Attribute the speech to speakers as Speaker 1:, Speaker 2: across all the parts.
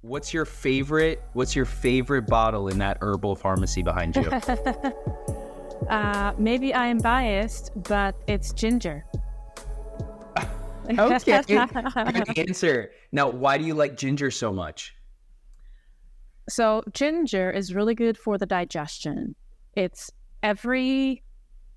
Speaker 1: What's your favorite bottle in that herbal pharmacy behind you?
Speaker 2: Maybe I am biased, but it's ginger.
Speaker 1: Okay, good answer. Now, why do you like ginger so much?
Speaker 2: So ginger is really good for the digestion. It's every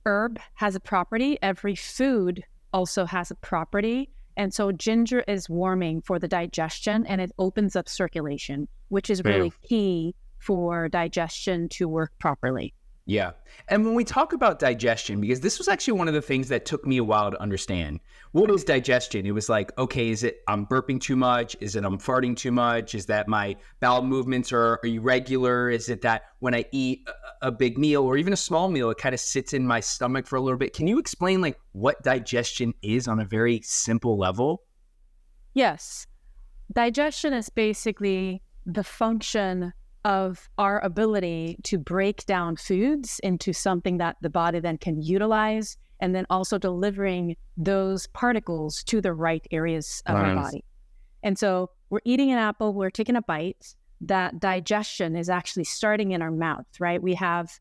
Speaker 2: herb has a property, every food also has a property. And so ginger is warming for the digestion and it opens up circulation, which is really key for digestion to work properly.
Speaker 1: Yeah. And when we talk about digestion, because this was actually one of the things that took me a while to understand. What is digestion? It was like, okay, is it I'm burping too much? Is it I'm farting too much? Is that my bowel movements are irregular? Is it that when I eat a big meal or even a small meal, it kind of sits in my stomach for a little bit? Can you explain like what digestion is on a very simple level?
Speaker 2: Yes. Digestion is basically the function of our ability to break down foods into something that the body then can utilize, and then also delivering those particles to the right areas of our body. And so we're eating an apple, we're taking a bite, that digestion is actually starting in our mouth, right? We have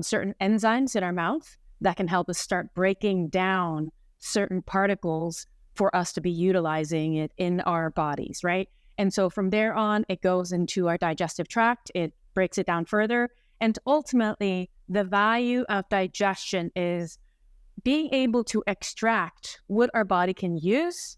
Speaker 2: certain enzymes in our mouth that can help us start breaking down certain particles for us to be utilizing it in our bodies, right? And so from there on, it goes into our digestive tract, it breaks it down further. And ultimately, the value of digestion is being able to extract what our body can use,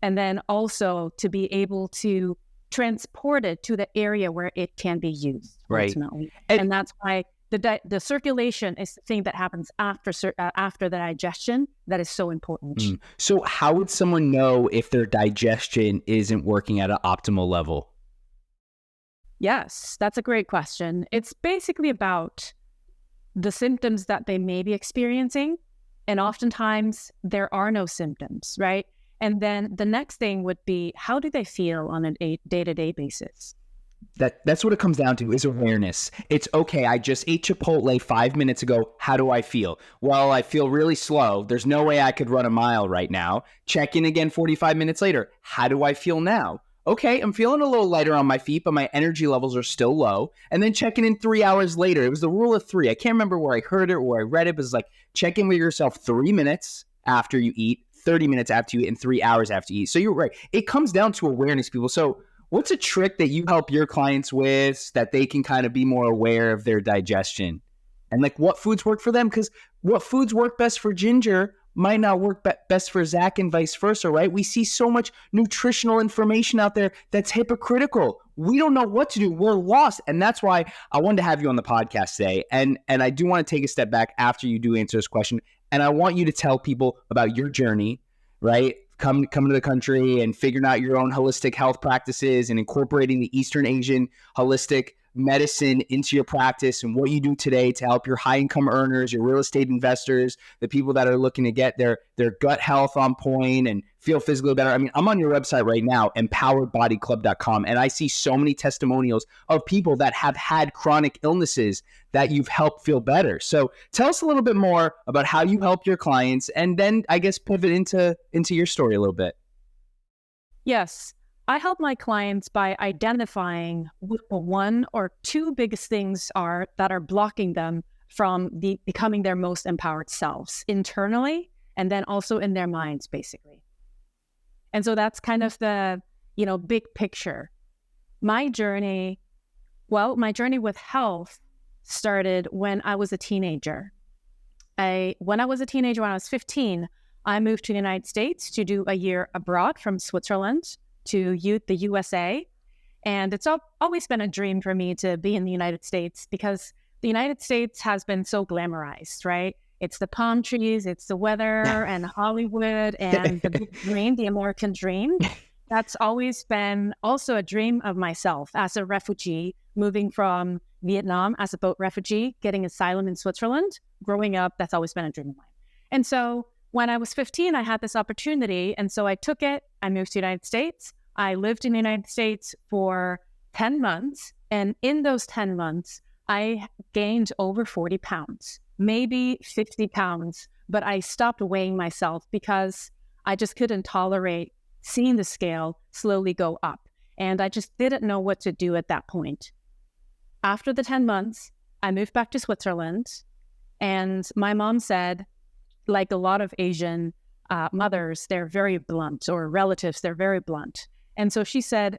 Speaker 2: and then also to be able to transport it to the area where it can be used, ultimately. And that's why the circulation is the thing that happens after the digestion that is so important.
Speaker 1: So how would someone know if their digestion isn't working at an optimal level?
Speaker 2: Yes, that's a great question. It's basically about the symptoms that they may be experiencing. And oftentimes there are no symptoms, right? And then the next thing would be, how do they feel on a day-to-day basis?
Speaker 1: That's what it comes down to, is awareness. It's okay, I just ate Chipotle 5 minutes ago. How do I feel? Well, I feel really slow. There's no way I could run a mile right now. Check in again 45 minutes later. How do I feel now? Okay, I'm feeling a little lighter on my feet, but my energy levels are still low. And then checking in 3 hours later. It was the rule of 3. I can't remember where I heard it or where I read it, but it's like check in with yourself 3 minutes after you eat, 30 minutes after you eat, and 3 hours after you eat. So you're right. It comes down to awareness, people. So what's a trick that you help your clients with that they can kind of be more aware of their digestion? And like what foods work for them? Because what foods work best for Ginger might not work best for Zach and vice versa, right? We see so much nutritional information out there that's hypocritical. We don't know what to do. We're lost. And that's why I wanted to have you on the podcast today. And I do want to take a step back after you do answer this question. And I want you to tell people about your journey, right? Coming to the country and figuring out your own holistic health practices and incorporating the Eastern Asian holistic medicine into your practice and what you do today to help your high income earners, your real estate investors, the people that are looking to get their gut health on point and feel physically better. I mean, I'm on your website right now, empoweredbodyclub.com, and I see so many testimonials of people that have had chronic illnesses that you've helped feel better. So tell us a little bit more about how you help your clients, and then I guess pivot into your story a little bit.
Speaker 2: Yes. I help my clients by identifying what the one or two biggest things are that are blocking them from becoming their most empowered selves internally and then also in their minds, basically. And so that's kind of the, big picture. My journey with health started when I was a teenager. When I was 15, I moved to the United States to do a year abroad from Switzerland to the USA. And it's always been a dream for me to be in the United States because the United States has been so glamorized, right? It's the palm trees, it's the weather and Hollywood and the big dream, the American dream. That's always been also a dream of myself as a refugee, moving from Vietnam as a boat refugee, getting asylum in Switzerland. Growing up, that's always been a dream of mine. And so when I was 15, I had this opportunity. And so I took it. I moved to the United States. I lived in the United States for 10 months. And in those 10 months, I gained over 40 pounds, maybe 50 pounds. But I stopped weighing myself because I just couldn't tolerate seeing the scale slowly go up. And I just didn't know what to do at that point. After the 10 months, I moved back to Switzerland. And my mom said, like a lot of Asian mothers, they're very blunt, or relatives, they're very blunt. And so she said,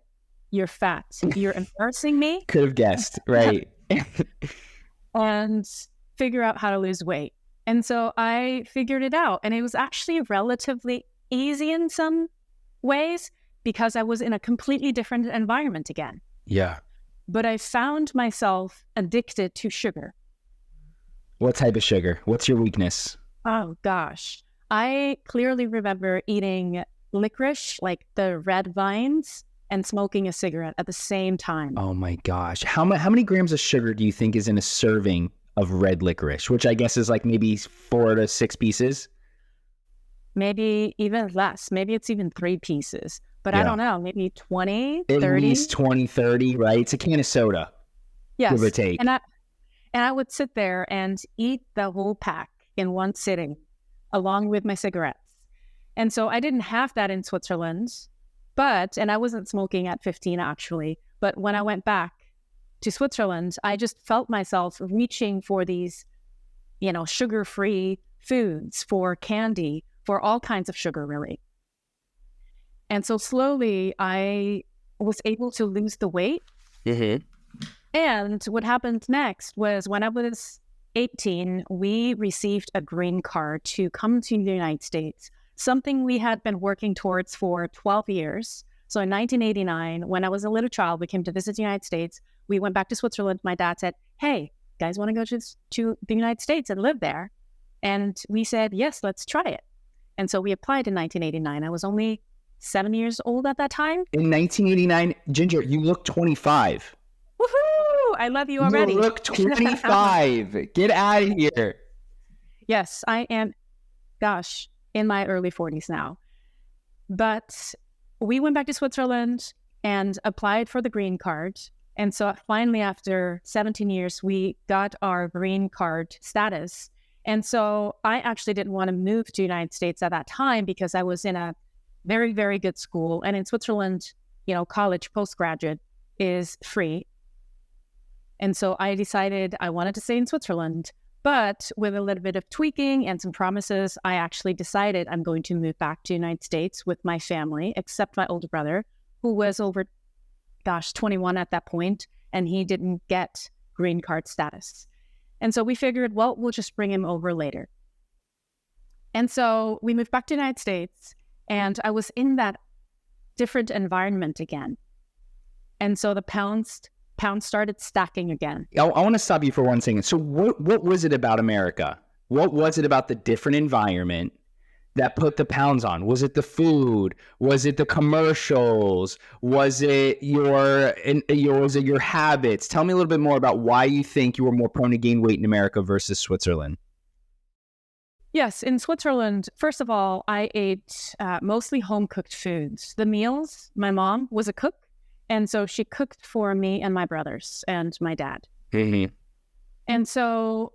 Speaker 2: "You're fat. You're embarrassing me."
Speaker 1: Could have guessed, right?
Speaker 2: And figure out how to lose weight. And so I figured it out. And it was actually relatively easy in some ways because I was in a completely different environment again.
Speaker 1: Yeah.
Speaker 2: But I found myself addicted to sugar.
Speaker 1: What type of sugar? What's your weakness?
Speaker 2: Oh, gosh. I clearly remember eating licorice, like the red vines, and smoking a cigarette at the same time.
Speaker 1: Oh my gosh. How many grams of sugar do you think is in a serving of red licorice, which I guess is like maybe 4 to 6 pieces?
Speaker 2: Maybe even less. Maybe it's even 3 pieces. But I don't know, maybe 20, 30?
Speaker 1: At least 20, 30, right? It's a can of soda,
Speaker 2: yes.
Speaker 1: Give or take.
Speaker 2: And I would sit there and eat the whole pack in one sitting, along with my cigarettes. And so I didn't have that in Switzerland, and I wasn't smoking at 15 actually, but when I went back to Switzerland, I just felt myself reaching for these, sugar-free foods, for candy, for all kinds of sugar, really. And so slowly I was able to lose the weight.
Speaker 1: Mm-hmm.
Speaker 2: And what happened next was when I was 18, we received a green card to come to the United States, something we had been working towards for 12 years. So in 1989, when I was a little child, we came to visit the United States. We went back to Switzerland. My dad said, "Hey, guys want to go to the United States and live there?" And we said, "Yes, let's try it." And so we applied in 1989. I was only 7 years old at that time.
Speaker 1: In 1989, Ginger, you look 25.
Speaker 2: Woohoo! I love you already.
Speaker 1: You look 25. Get out of here.
Speaker 2: Yes, I am, in my early 40s now. But we went back to Switzerland and applied for the green card. And so finally, after 17 years, we got our green card status. And so I actually didn't want to move to the United States at that time because I was in a very, very good school. And in Switzerland, college postgraduate is free. And so I decided I wanted to stay in Switzerland. But with a little bit of tweaking and some promises, I actually decided I'm going to move back to the United States with my family, except my older brother, who was over, 21 at that point, and he didn't get green card status. And so we figured, well, we'll just bring him over later. And so we moved back to the United States, and I was in that different environment again. And so the pounds started stacking again.
Speaker 1: I want to stop you for 1 second. So what was it about America? What was it about the different environment that put the pounds on? Was it the food? Was it the commercials? Was it your habits? Tell me a little bit more about why you think you were more prone to gain weight in America versus Switzerland.
Speaker 2: Yes, in Switzerland, first of all, I ate mostly home-cooked foods. The meals, my mom was a cook, and so she cooked for me and my brothers and my dad.
Speaker 1: Mm-hmm.
Speaker 2: And so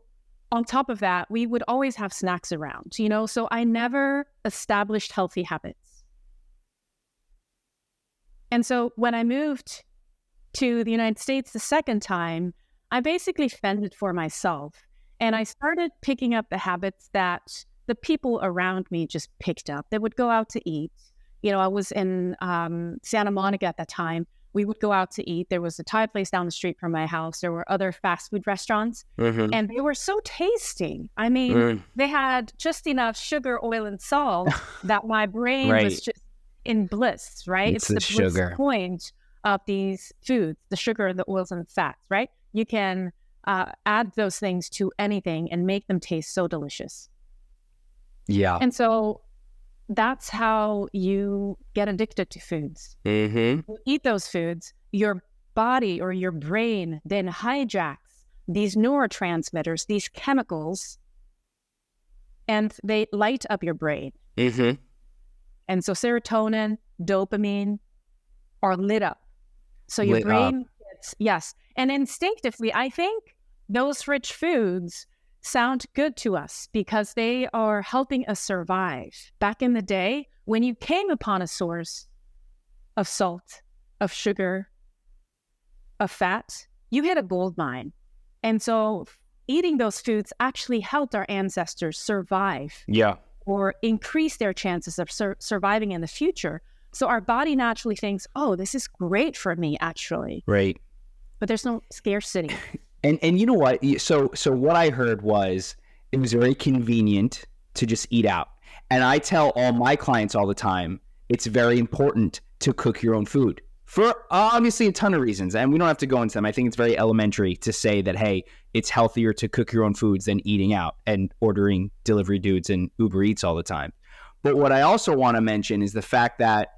Speaker 2: on top of that, we would always have snacks around, so I never established healthy habits. And so when I moved to the United States the second time, I basically fended for myself. And I started picking up the habits that the people around me just picked up. They would go out to eat. I was in Santa Monica at that time. We would go out to eat. There was a Thai place down the street from my house. There were other fast food restaurants, and they were so tasty. I mean, they had just enough sugar, oil, and salt that my brain was just in bliss, right?
Speaker 1: It's the
Speaker 2: bliss
Speaker 1: sugar
Speaker 2: point of these foods, the sugar, the oils, and the fats, right? You can add those things to anything and make them taste so delicious.
Speaker 1: Yeah.
Speaker 2: And so that's how you get addicted to foods.
Speaker 1: Mm-hmm.
Speaker 2: You eat those foods, your body or your brain then hijacks these neurotransmitters, these chemicals, and they light up your brain.
Speaker 1: Mm-hmm.
Speaker 2: And so serotonin, dopamine are lit up. So your brain gets, yes. And instinctively, I think those rich foods sound good to us because they are helping us survive. Back in the day, when you came upon a source of salt, of sugar, of fat, you hit a gold mine. And so eating those foods actually helped our ancestors survive.
Speaker 1: Yeah.
Speaker 2: Or increase their chances of surviving in the future. So our body naturally thinks, oh, this is great for me, actually.
Speaker 1: Right.
Speaker 2: But there's no scarcity.
Speaker 1: And you know what? So what I heard was it was very convenient to just eat out. And I tell all my clients all the time, it's very important to cook your own food for obviously a ton of reasons. And we don't have to go into them. I think it's very elementary to say that, hey, it's healthier to cook your own foods than eating out and ordering delivery dudes and Uber Eats all the time. But what I also want to mention is the fact that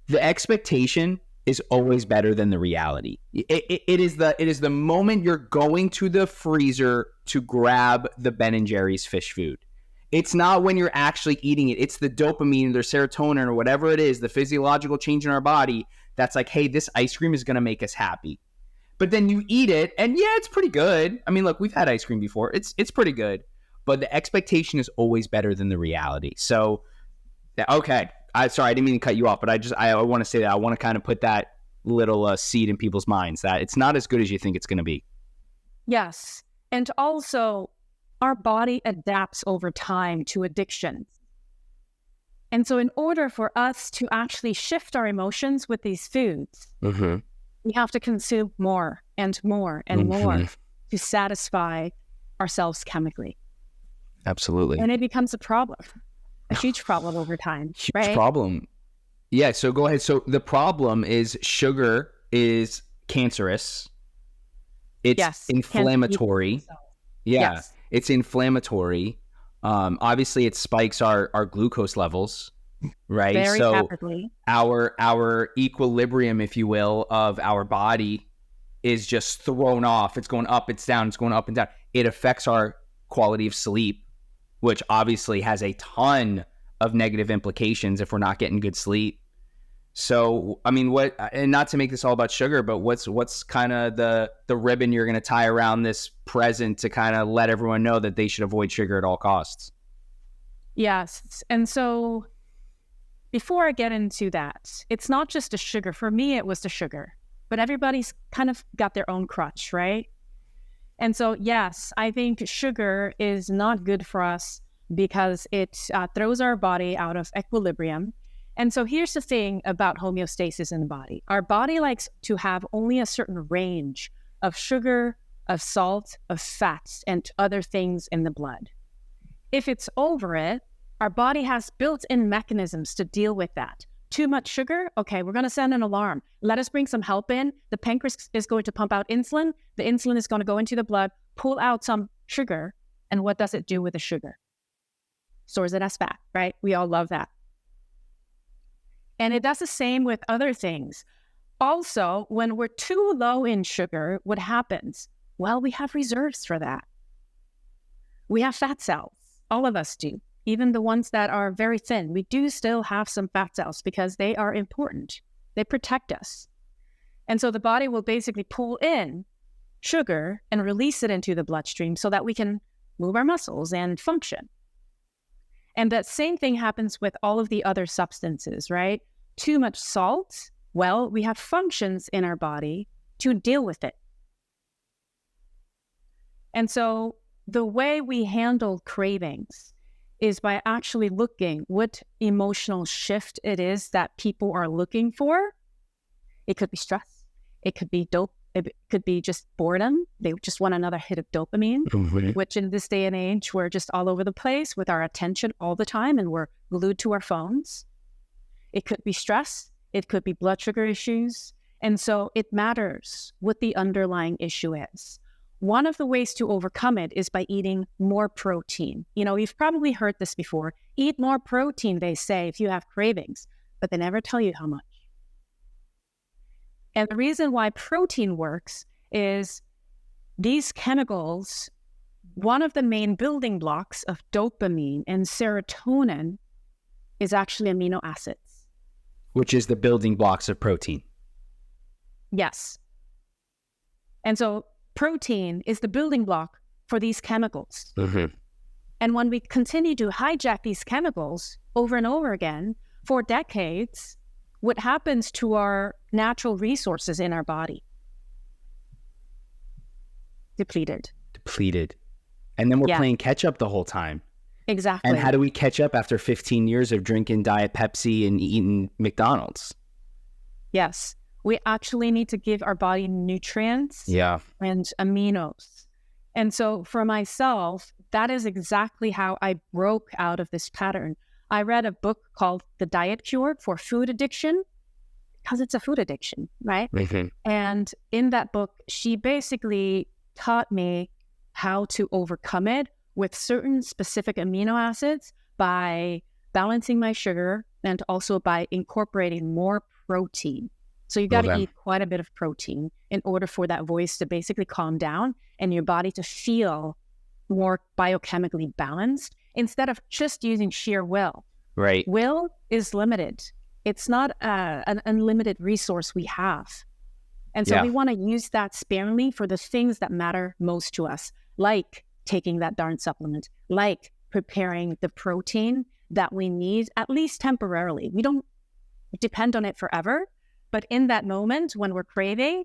Speaker 1: the expectation is always better than the reality. It is the moment you're going to the freezer to grab the Ben & Jerry's fish food. It's not when you're actually eating it. It's the dopamine or serotonin or whatever it is, the physiological change in our body that's like, hey, this ice cream is going to make us happy. But then you eat it, and yeah, it's pretty good. I mean, look, we've had ice cream before. It's pretty good. But the expectation is always better than the reality. So, okay. Sorry, I didn't mean to cut you off, but I want to say that I want to kind of put that little seed in people's minds that it's not as good as you think it's going to be.
Speaker 2: Yes. And also, our body adapts over time to addictions. And so in order for us to actually shift our emotions with these foods, we have to consume more and more and more to satisfy ourselves chemically.
Speaker 1: Absolutely.
Speaker 2: And it becomes a problem, a huge problem over time.
Speaker 1: Huge problem. Yeah, so go ahead. So the problem is sugar is cancerous. It's inflammatory. It's inflammatory. Obviously, it spikes our glucose levels, right?
Speaker 2: Very
Speaker 1: so
Speaker 2: rapidly.
Speaker 1: Our equilibrium, if you will, of our body is just thrown off. It's going up, it's down, it's going up and down. It affects our quality of sleep, which obviously has a ton of negative implications if we're not getting good sleep. So, I mean, and not to make this all about sugar, but what's kind of the ribbon you're going to tie around this present to kind of let everyone know that they should avoid sugar at all costs?
Speaker 2: Yes. And so before I get into that, it's not just the sugar. For me, it was the sugar, but everybody's kind of got their own crutch, right? And so, yes, I think sugar is not good for us because it throws our body out of equilibrium. And so here's the thing about homeostasis in the body. Our body likes to have only a certain range of sugar, of salt, of fats, and other things in the blood. If it's over it, our body has built-in mechanisms to deal with that. Too much sugar? Okay, we're going to send an alarm. Let us bring some help in. The pancreas is going to pump out insulin. The insulin is going to go into the blood, pull out some sugar. And what does it do with the sugar? Stores it as fat, right? We all love that. And it does the same with other things. Also, when we're too low in sugar, what happens? Well, we have reserves for that. We have fat cells. All of us do. Even the ones that are very thin, we do still have some fat cells because they are important. They protect us. And so the body will basically pull in sugar and release it into the bloodstream so that we can move our muscles and function. And that same thing happens with all of the other substances, right? Too much salt, well, we have functions in our body to deal with it. And so the way we handle cravings is by actually looking what emotional shift it is that people are looking for. It could be stress. It could be it could be just boredom. They just want another hit of dopamine, which in this day and age, we're just all over the place with our attention all the time and we're glued to our phones. It could be stress. It could be blood sugar issues. And so it matters what the underlying issue is. One of the ways to overcome it is by eating more protein. You know, you've probably heard this before. Eat more protein, they say, if you have cravings, but they never tell you how much. And the reason why protein works is these chemicals, one of the main building blocks of dopamine and serotonin is actually amino acids.
Speaker 1: Which is the building blocks of protein.
Speaker 2: Yes. And so protein is the building block for these chemicals. And when we continue to hijack these chemicals over and over again for decades, what happens to our natural resources in our body? Depleted.
Speaker 1: And then we're
Speaker 2: Yeah,
Speaker 1: playing catch up the whole time.
Speaker 2: exactly.
Speaker 1: And how do we catch up after 15 years of drinking Diet Pepsi and eating McDonald's?
Speaker 2: Yes. We actually need to give our body nutrients
Speaker 1: Yeah.
Speaker 2: and aminos. And so for myself, that is exactly how I broke out of this pattern. I read a book called The Diet Cure for Food Addiction, because it's a food addiction, right?
Speaker 1: Mm-hmm.
Speaker 2: And in that book, she basically taught me how to overcome it with certain specific amino acids by balancing my sugar and also by incorporating more protein. So you got to eat quite a bit of protein in order for that voice to basically calm down and your body to feel more biochemically balanced instead of just using sheer will.
Speaker 1: Right.
Speaker 2: Will is limited. It's not an unlimited resource we have. And so we want to use that sparingly for the things that matter most to us, like taking that darn supplement, like preparing the protein that we need, at least temporarily. We don't depend on it forever, but in that moment when we're craving,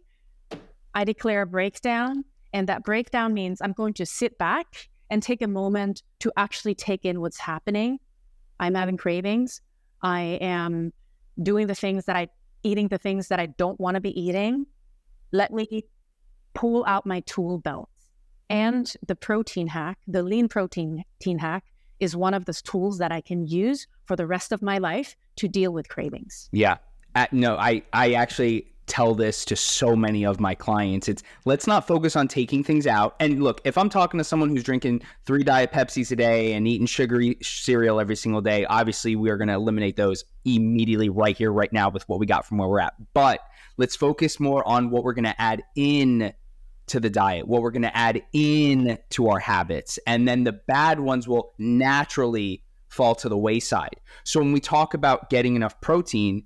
Speaker 2: I declare a breakdown, and that breakdown means I'm going to sit back and take a moment to actually take in what's happening. I'm having cravings. I am doing the things that eating the things that I don't want to be eating. Let me pull out my tool belt. And the protein hack, the lean protein hack, is one of those tools that I can use for the rest of my life to deal with cravings.
Speaker 1: Yeah. No, I actually tell this to so many of my clients. It's let's not focus on taking things out. And look, if I'm talking to someone who's drinking 3 Diet Pepsis a day and eating sugary cereal every single day, obviously we are going to eliminate those immediately right here, right now with what we got from where we're at. But let's focus more on what we're going to add in to the diet, what we're going to add in to our habits. And then the bad ones will naturally fall to the wayside. So when we talk about getting enough protein,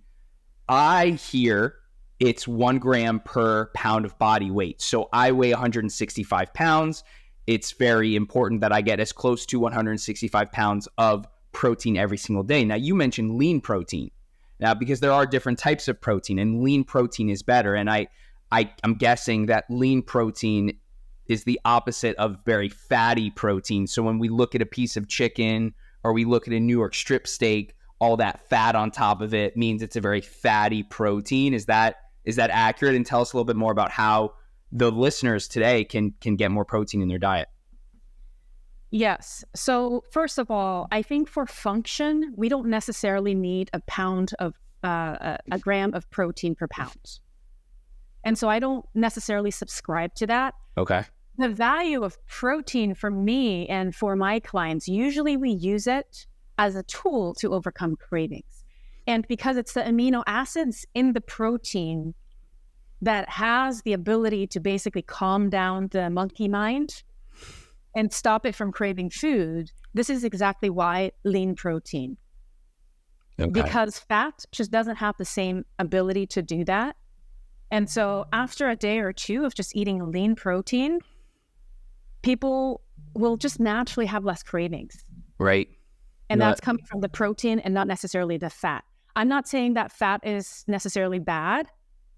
Speaker 1: I hear it's 1 gram per pound of body weight. So I weigh 165 pounds. It's very important that I get as close to 165 pounds of protein every single day. Now, you mentioned lean protein. Now, because there are different types of protein, and lean protein is better. And I'm guessing that lean protein is the opposite of very fatty protein. So when we look at a piece of chicken or we look at a New York strip steak, all that fat on top of it means it's a very fatty protein. Is that accurate? And tell us a little bit more about how the listeners today can get more protein in their diet.
Speaker 2: Yes. So first of all, I think for function, we don't necessarily need a gram of protein per pound. And so I don't necessarily subscribe to that.
Speaker 1: Okay.
Speaker 2: The value of protein for me and for my clients, usually we use it as a tool to overcome cravings. And because it's the amino acids in the protein that has the ability to basically calm down the monkey mind and stop it from craving food, this is exactly why lean protein. Okay. Because fat just doesn't have the same ability to do that. And so after a day or two of just eating lean protein, people will just naturally have less cravings.
Speaker 1: Right.
Speaker 2: And that's coming from the protein and not necessarily the fat. I'm not saying that fat is necessarily bad.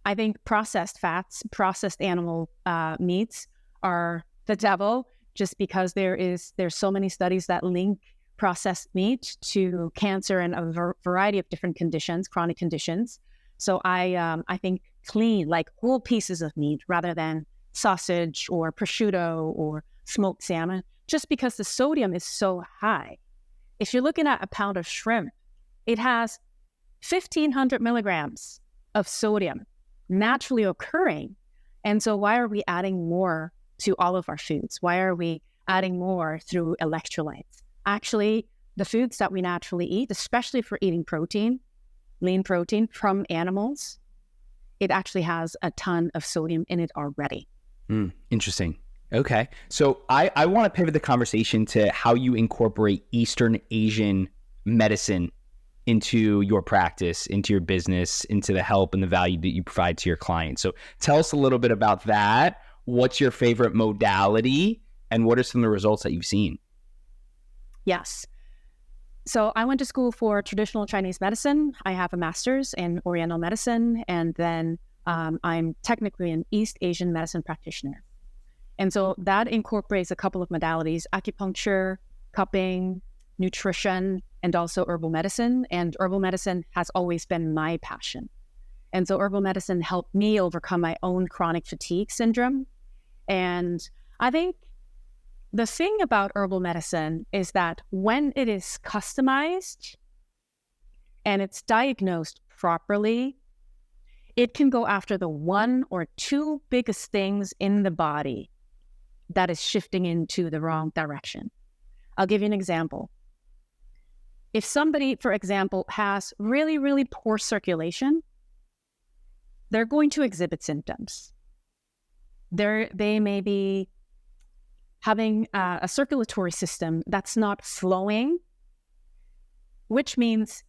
Speaker 2: I think processed fats, processed animal meats are the devil, just because there's so many studies that link processed meat to cancer and a variety of different conditions, chronic conditions. So I think clean, like whole pieces of meat rather than sausage or prosciutto or smoked salmon, just because the sodium is so high. If you're looking at a pound of shrimp, it has 1,500 milligrams of sodium naturally occurring. And so why are we adding more to all of our foods? Why are we adding more through electrolytes? Actually, the foods that we naturally eat, especially for eating protein, lean protein from animals, it actually has a ton of sodium in it already.
Speaker 1: Interesting. Okay. So I want to pivot the conversation to how you incorporate Eastern Asian medicine into your practice, into your business, into the help and the value that you provide to your clients. So tell us a little bit about that. What's your favorite modality and what are some of the results that you've seen?
Speaker 2: Yes. So I went to school for traditional Chinese medicine. I have a master's in Oriental medicine, and then I'm technically an East Asian medicine practitioner. And so that incorporates a couple of modalities: acupuncture, cupping, nutrition, and also herbal medicine. And herbal medicine has always been my passion. And so herbal medicine helped me overcome my own chronic fatigue syndrome. And I think the thing about herbal medicine is that when it is customized and it's diagnosed properly, it can go after the one or two biggest things in the body that is shifting into the wrong direction. I'll give you an example. If somebody, for example, has really, really poor circulation, they're going to exhibit symptoms. They may be having a circulatory system that's not flowing, which means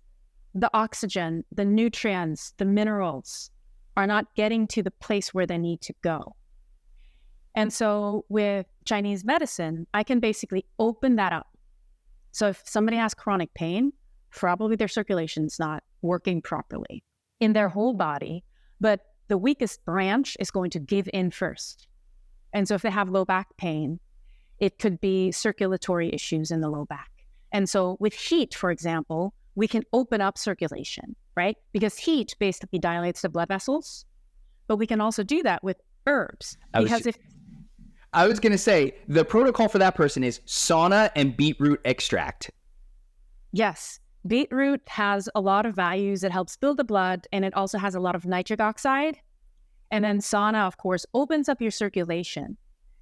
Speaker 2: the oxygen, the nutrients, the minerals are not getting to the place where they need to go. And so with Chinese medicine, I can basically open that up. So if somebody has chronic pain, probably their circulation's not working properly in their whole body, but the weakest branch is going to give in first. And so if they have low back pain, it could be circulatory issues in the low back. And so with heat, for example, we can open up circulation, right? Because heat basically dilates the blood vessels, but we can also do that with herbs.
Speaker 1: I was going to say, the protocol for that person is sauna and beetroot extract.
Speaker 2: Yes. Beetroot has a lot of values. It helps build the blood, and it also has a lot of nitric oxide. And then sauna, of course, opens up your circulation.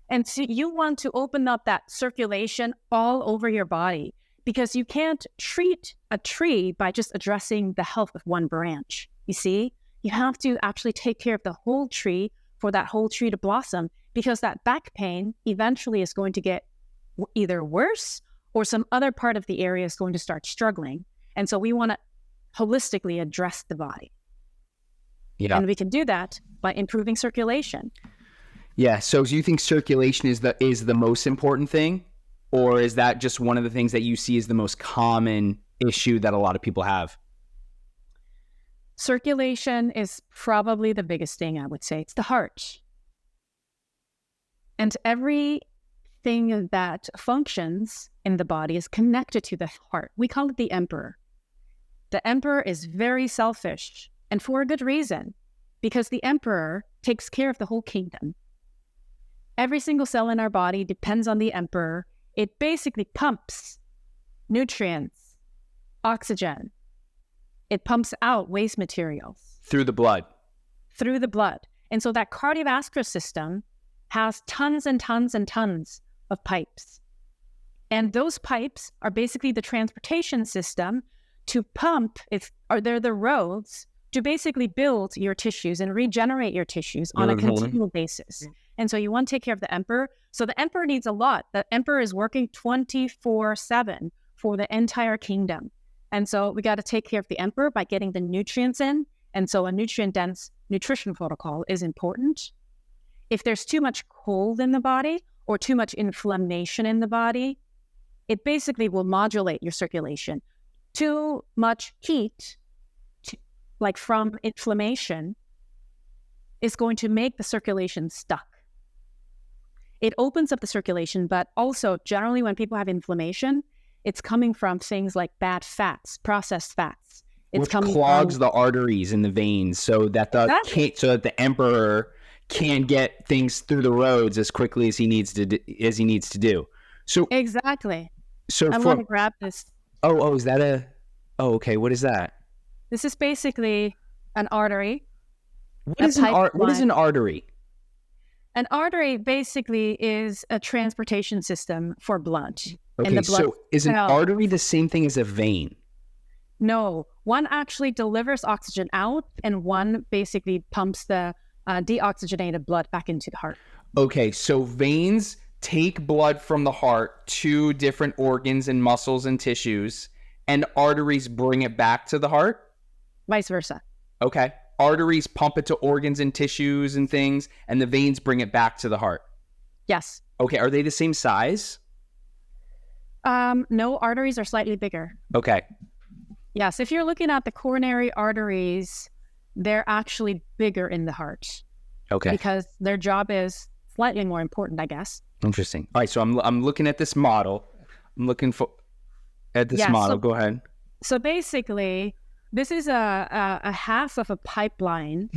Speaker 2: And so you want to open up that circulation all over your body, because you can't treat a tree by just addressing the health of one branch. You see, you have to actually take care of the whole tree for that whole tree to blossom, because that back pain eventually is going to get either worse or some other part of the area is going to start struggling. And so we want to holistically address the body.
Speaker 1: Yeah.
Speaker 2: And we can do that by improving circulation.
Speaker 1: Yeah. So do you think circulation is the most important thing, or is that just one of the things that you see as the most common issue that a lot of people have?
Speaker 2: Circulation is probably the biggest thing, I would say. It's the heart. And everything that functions in the body is connected to the heart. We call it the emperor. The emperor is very selfish, and for a good reason, because the emperor takes care of the whole kingdom. Every single cell in our body depends on the emperor. It basically pumps nutrients, oxygen. It pumps out waste materials.
Speaker 1: Through the blood.
Speaker 2: Through the blood. And so that cardiovascular system has tons and tons and tons of pipes. And those pipes are basically the transportation system to pump, they're the roads to basically build your tissues and regenerate your tissues on a continual basis. And so you want to take care of the emperor. So the emperor needs a lot. The emperor is working 24/7 for the entire kingdom. And so we got to take care of the emperor by getting the nutrients in. And so a nutrient-dense nutrition protocol is important. If there's too much cold in the body or too much inflammation in the body, it basically will modulate your circulation. Too much heat, like from inflammation, is going to make the circulation stuck. It opens up the circulation, but also generally when people have inflammation, it's coming from things like bad fats, processed fats.
Speaker 1: Which clogs the arteries and the veins so that the emperor can get things through the roads as quickly as he needs to do. So
Speaker 2: exactly.
Speaker 1: So
Speaker 2: I want to grab this.
Speaker 1: Is that okay. What is that?
Speaker 2: This is basically an artery.
Speaker 1: What is an artery?
Speaker 2: An artery basically is a transportation system for blood.
Speaker 1: Okay,
Speaker 2: and the blood
Speaker 1: so is an artery the same thing as a vein?
Speaker 2: No, one actually delivers oxygen out, and one basically pumps the deoxygenated blood back into the heart.
Speaker 1: Okay, so veins take blood from the heart to different organs and muscles and tissues, and arteries bring it back to the heart?
Speaker 2: Vice versa.
Speaker 1: Okay. Arteries pump it to organs and tissues and things, and the veins bring it back to the heart.
Speaker 2: Yes.
Speaker 1: Okay, are they the same size?
Speaker 2: No, arteries are slightly bigger.
Speaker 1: Okay.
Speaker 2: Yes, if you're looking at the coronary arteries, they're actually bigger in the heart
Speaker 1: Okay.
Speaker 2: because their job is slightly more important, I guess.
Speaker 1: Interesting. All right. So I'm looking at this model. I'm looking at this
Speaker 2: Yeah,
Speaker 1: model. Go ahead.
Speaker 2: So basically, this is a half of a pipeline,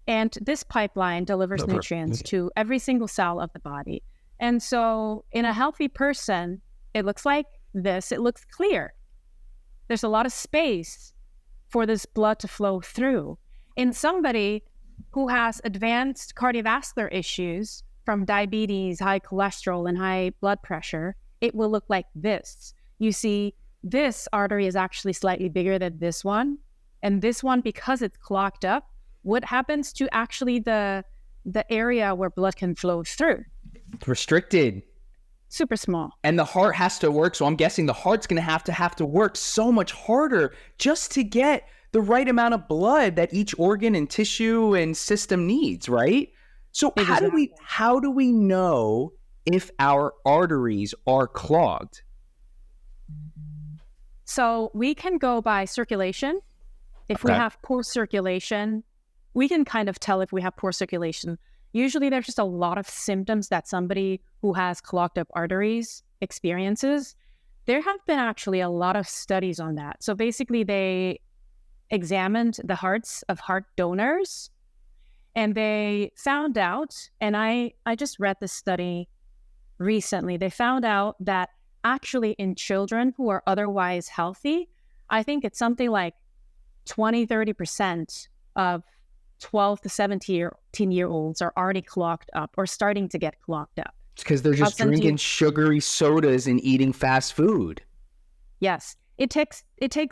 Speaker 2: and this pipeline delivers nutrients to every single cell of the body. And so in a healthy person, it looks like this. It looks clear. There's a lot of space for this blood to flow through. In somebody who has advanced cardiovascular issues from diabetes, high cholesterol, and high blood pressure, it will look like this. You see, this artery is actually slightly bigger than this one. And this one, because it's clogged up, what happens to actually the area where blood can flow through?
Speaker 1: Restricted.
Speaker 2: Super small.
Speaker 1: And the heart has to work. So I'm guessing the heart's going to have to work so much harder just to get the right amount of blood that each organ and tissue and system needs, right? So how do we know if our arteries are clogged?
Speaker 2: So we can go by circulation. If we have poor circulation, we can kind of tell if we have poor circulation. Usually there's just a lot of symptoms that somebody who has clogged up arteries experiences. There have been actually a lot of studies on that. So basically they examined the hearts of heart donors, and they found out, and I just read this study recently, they found out that actually in children who are otherwise healthy, I think it's something like 20-30% of 12 to 17-year-olds are already clogged up or starting to get clogged up.
Speaker 1: It's because they're just drinking sugary sodas and eating fast food.
Speaker 2: Yes. It takes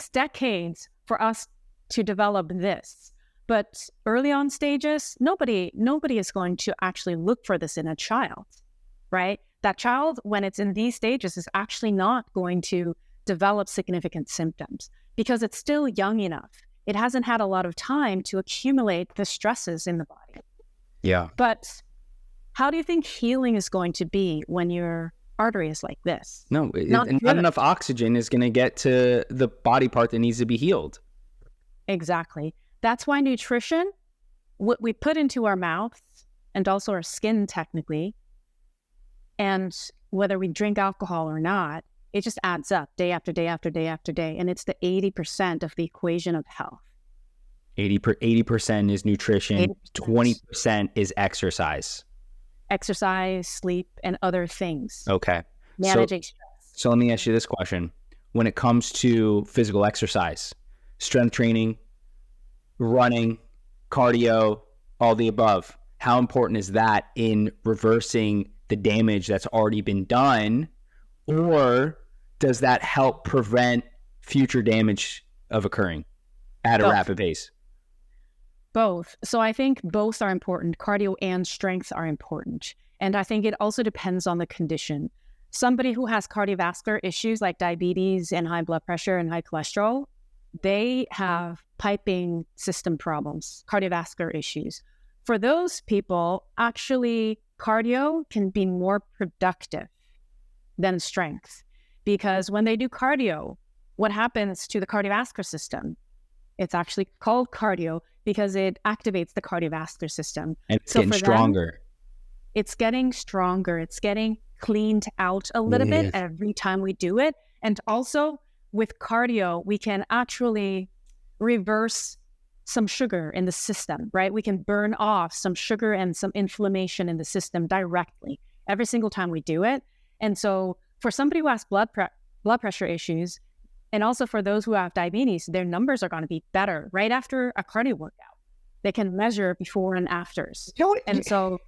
Speaker 2: decades for us to develop this. But early on stages, nobody is going to actually look for this in a child, right? That child, when it's in these stages, is actually not going to develop significant symptoms because it's still young enough. It hasn't had a lot of time to accumulate the stresses in the body.
Speaker 1: Yeah.
Speaker 2: But how do you think healing is going to be when your artery is like this?
Speaker 1: No, not enough oxygen is going to get to the body part that needs to be healed.
Speaker 2: Exactly. That's why nutrition, what we put into our mouths and also our skin technically, and whether we drink alcohol or not, it just adds up day after day after day after day. And it's the 80% of the equation of health.
Speaker 1: 80% is nutrition,
Speaker 2: 80%.
Speaker 1: 20% is exercise.
Speaker 2: Exercise, sleep, and other things.
Speaker 1: Okay.
Speaker 2: Managing stress.
Speaker 1: So let me ask you this question. When it comes to physical exercise, strength training, running, cardio, all the above, how important is that in reversing the damage that's already been done? Or does that help prevent future damage of occurring at a rapid pace?
Speaker 2: Both. So I think both are important. Cardio and strength are important. And I think it also depends on the condition. Somebody who has cardiovascular issues like diabetes and high blood pressure and high cholesterol, they have piping system problems, cardiovascular issues. For those people, actually, cardio can be more productive than strength. Because when they do cardio, what happens to the cardiovascular system? It's actually called cardio because it activates the cardiovascular system.
Speaker 1: And it's getting stronger.
Speaker 2: It's getting stronger. It's getting cleaned out a little bit every time we do it. And also with cardio, we can actually reverse some sugar in the system, right? We can burn off some sugar and some inflammation in the system directly every single time we do it. And so for somebody who has blood pressure issues, and also for those who have diabetes, their numbers are going to be better right after a cardio workout. They can measure before and afters. And so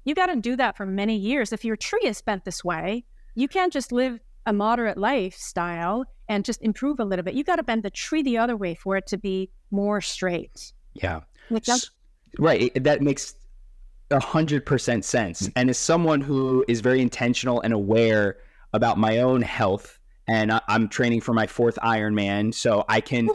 Speaker 2: you got to do that for many years. If your tree is bent this way, you can't just live a moderate lifestyle and just improve a little bit. You got to bend the tree the other way for it to be more straight.
Speaker 1: Yeah. Right. That makes 100% sense. And as someone who is very intentional and aware about my own health, and I'm training for my 4th Ironman, so I can,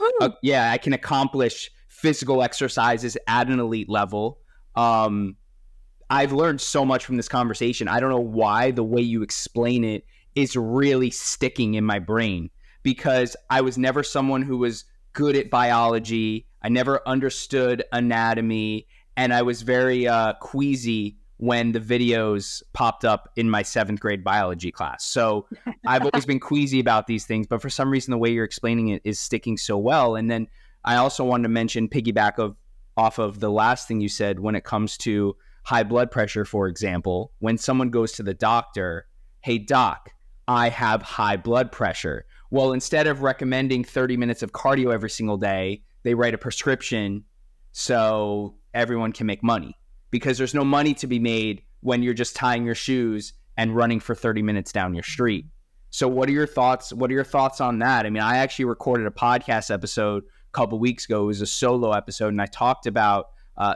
Speaker 1: I can accomplish physical exercises at an elite level. I've learned so much from this conversation. I don't know why the way you explain it is really sticking in my brain because I was never someone who was good at biology. I never understood anatomy, and I was very queasy when the videos popped up in my 7th grade biology class. So I've always been queasy about these things, but for some reason, the way you're explaining it is sticking so well. And then I also wanted to mention, off of the last thing you said, when it comes to high blood pressure, for example, when someone goes to the doctor, hey, doc, I have high blood pressure. Well, instead of recommending 30 minutes of cardio every single day, they write a prescription so everyone can make money, because there's no money to be made when you're just tying your shoes and running for 30 minutes down your street. So what are your thoughts? What are your thoughts on that? I mean, I actually recorded a podcast episode a couple weeks ago. It was a solo episode, and I talked about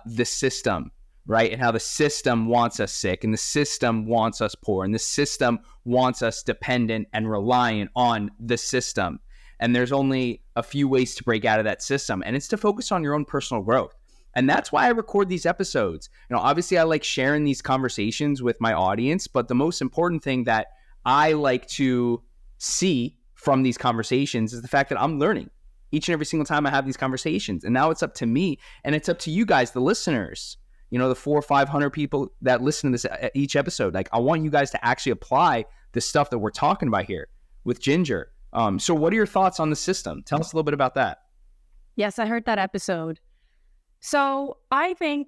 Speaker 1: the system, right? And how the system wants us sick, and the system wants us poor, and the system wants us dependent and reliant on the system. And there's only a few ways to break out of that system, and it's to focus on your own personal growth. And that's why I record these episodes. You know, obviously I like sharing these conversations with my audience, but the most important thing that I like to see from these conversations is the fact that I'm learning each and every single time I have these conversations. And now it's up to me, and it's up to you guys, the listeners, you know, the 400 or 500 people that listen to this each episode. Like, I want you guys to actually apply the stuff that we're talking about here with Ginger. So what are your thoughts on the system? Tell us a little bit about that.
Speaker 2: Yes, I heard that episode. So I think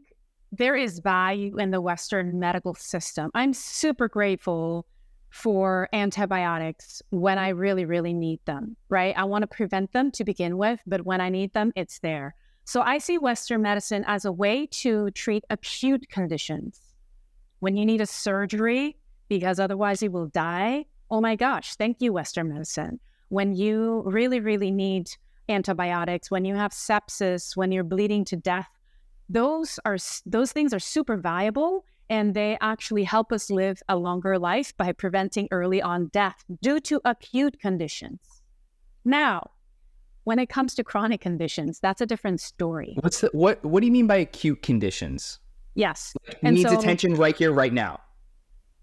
Speaker 2: there is value in the Western medical system. I'm super grateful for antibiotics when I really, really need them, right? I want to prevent them to begin with, but when I need them, it's there. So I see Western medicine as a way to treat acute conditions. When you need a surgery, because otherwise you will die, oh my gosh, thank you, Western medicine. When you really, really need antibiotics, when you have sepsis, when you're bleeding to death, those things are super valuable, and they actually help us live a longer life by preventing early on death due to acute conditions. Now, when it comes to chronic conditions, that's a different story.
Speaker 1: What do you mean by acute conditions?
Speaker 2: Yes.
Speaker 1: And needs attention right here, right now.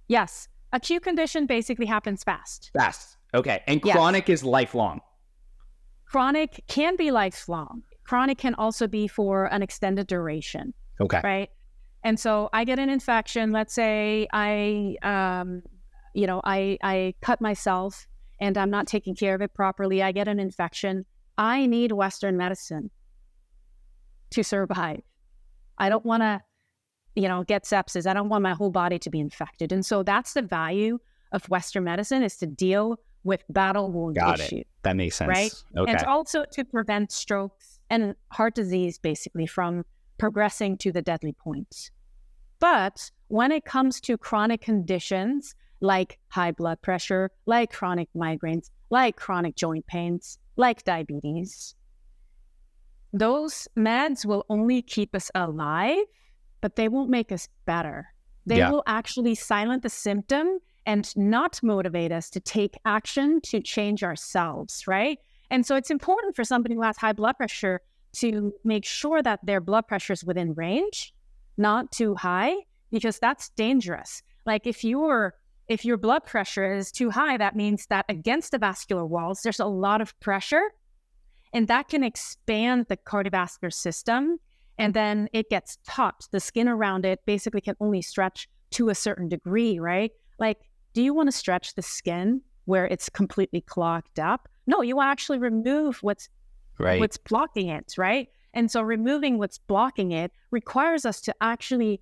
Speaker 2: Yes. Acute condition basically happens fast.
Speaker 1: Fast. Okay. And chronic is lifelong.
Speaker 2: Chronic can be lifelong. Chronic can also be for an extended duration.
Speaker 1: Okay.
Speaker 2: Right? And so I get an infection. Let's say I cut myself and I'm not taking care of it properly. I get an infection. I need Western medicine to survive. I don't want to, get sepsis. I don't want my whole body to be infected. And so that's the value of Western medicine, is to deal with battle wound issue.
Speaker 1: That makes sense.
Speaker 2: Right?
Speaker 1: Okay.
Speaker 2: And also to prevent strokes and heart disease, basically, from progressing to the deadly point. But when it comes to chronic conditions like high blood pressure, like chronic migraines, like chronic joint pains, like diabetes, those meds will only keep us alive, but they won't make us better. They will actually silence the symptom and not motivate us to take action to change ourselves, right? And so it's important for somebody who has high blood pressure to make sure that their blood pressure is within range, not too high, because that's dangerous. Like if your blood pressure is too high, that means that against the vascular walls, there's a lot of pressure, and that can expand the cardiovascular system, and then it gets taut. The skin around it basically can only stretch to a certain degree, right? Like, do you want to stretch the skin where it's completely clogged up? No, you want to actually remove what's blocking it, right? And so removing what's blocking it requires us to actually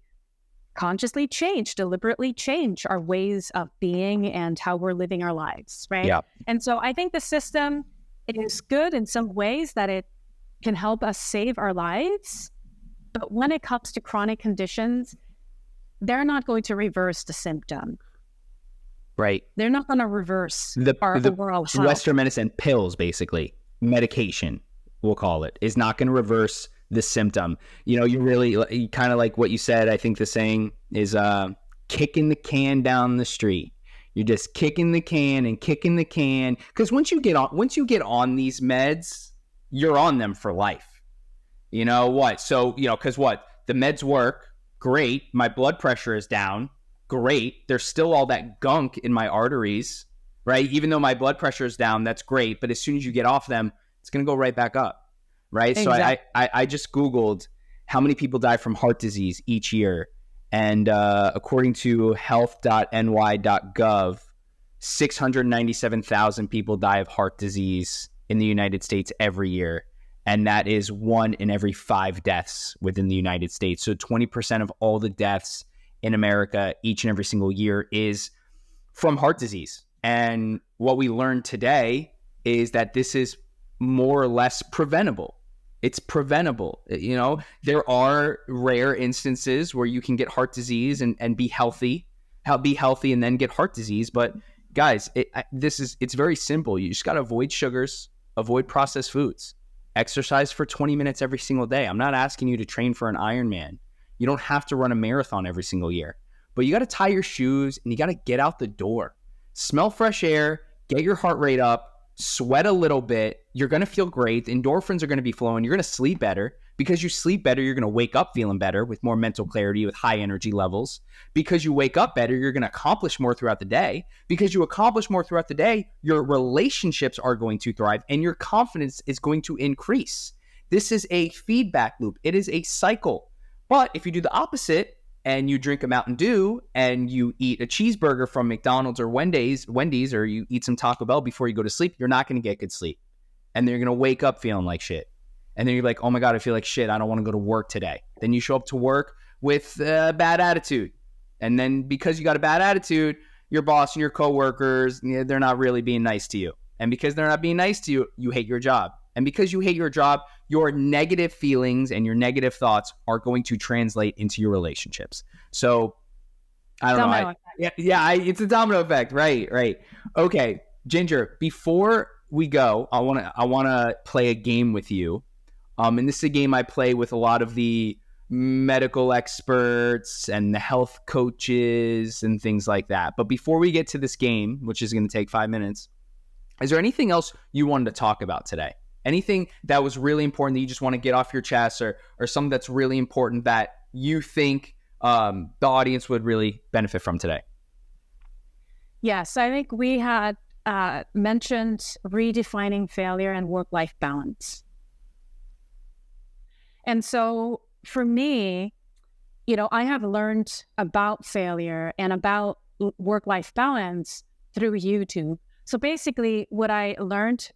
Speaker 2: consciously deliberately change our ways of being and how we're living our lives, right?
Speaker 1: Yeah.
Speaker 2: And so I think the system, it is good in some ways that it can help us save our lives. But when it comes to chronic conditions, they're not going to reverse the symptom.
Speaker 1: Right.
Speaker 2: They're not going to reverse our overall health.
Speaker 1: Western medicine, pills, basically, medication, we'll call it, is not going to reverse the symptom. You're really kind of like what you said. I think the saying is kicking the can down the street. You're just kicking the can and kicking the can, because once you get on these meds, you're on them for life. You know what? So, because the meds work, great. My blood pressure is down, great. There's still all that gunk in my arteries, right? Even though my blood pressure is down, that's great. But as soon as you get off them, it's going to go right back up, right?
Speaker 2: Exactly.
Speaker 1: So I just Googled how many people die from heart disease each year. And according to health.ny.gov, 697,000 people die of heart disease in the United States every year. And that is 1 in every 5 deaths within the United States. So 20% of all the deaths in America each and every single year is from heart disease. And what we learned today is that this is more or less preventable. It's preventable. You know, there are rare instances where you can get heart disease and be healthy and then get heart disease. But guys, it's very simple. You just got to avoid sugars, avoid processed foods, exercise for 20 minutes every single day. I'm not asking you to train for an Ironman. You don't have to run a marathon every single year, but you got to tie your shoes and you got to get out the door, smell fresh air, get your heart rate up, sweat a little bit. You're going to feel great. The endorphins are going to be flowing. You're going to sleep better. Because you sleep better, you're going to wake up feeling better with more mental clarity, with high energy levels. Because you wake up better, you're going to accomplish more throughout the day. Because you accomplish more throughout the day, your relationships are going to thrive and your confidence is going to increase. This is a feedback loop. It is a cycle. But if you do the opposite and you drink a Mountain Dew and you eat a cheeseburger from McDonald's or Wendy's, or you eat some Taco Bell before you go to sleep, you're not going to get good sleep. And then you're going to wake up feeling like shit. And then you're like, oh my God, I feel like shit. I don't want to go to work today. Then you show up to work with a bad attitude. And then because you got a bad attitude, your boss and your coworkers, they're not really being nice to you. And because they're not being nice to you, you hate your job. And because you hate your job, your negative feelings and your negative thoughts are going to translate into your relationships. So I don't know. It's a domino effect. Right. Okay, Ginger, before we go, I want to play a game with you. And this is a game I play with a lot of the medical experts and the health coaches and things like that. But before we get to this game, which is going to take 5 minutes, is there anything else you wanted to talk about today? Anything that was really important that you just want to get off your chest, or something that's really important that you think the audience would really benefit from today?
Speaker 2: Yes, I think we had mentioned redefining failure and work-life balance. And so for me, I have learned about failure and about work-life balance through YouTube. So basically what I learned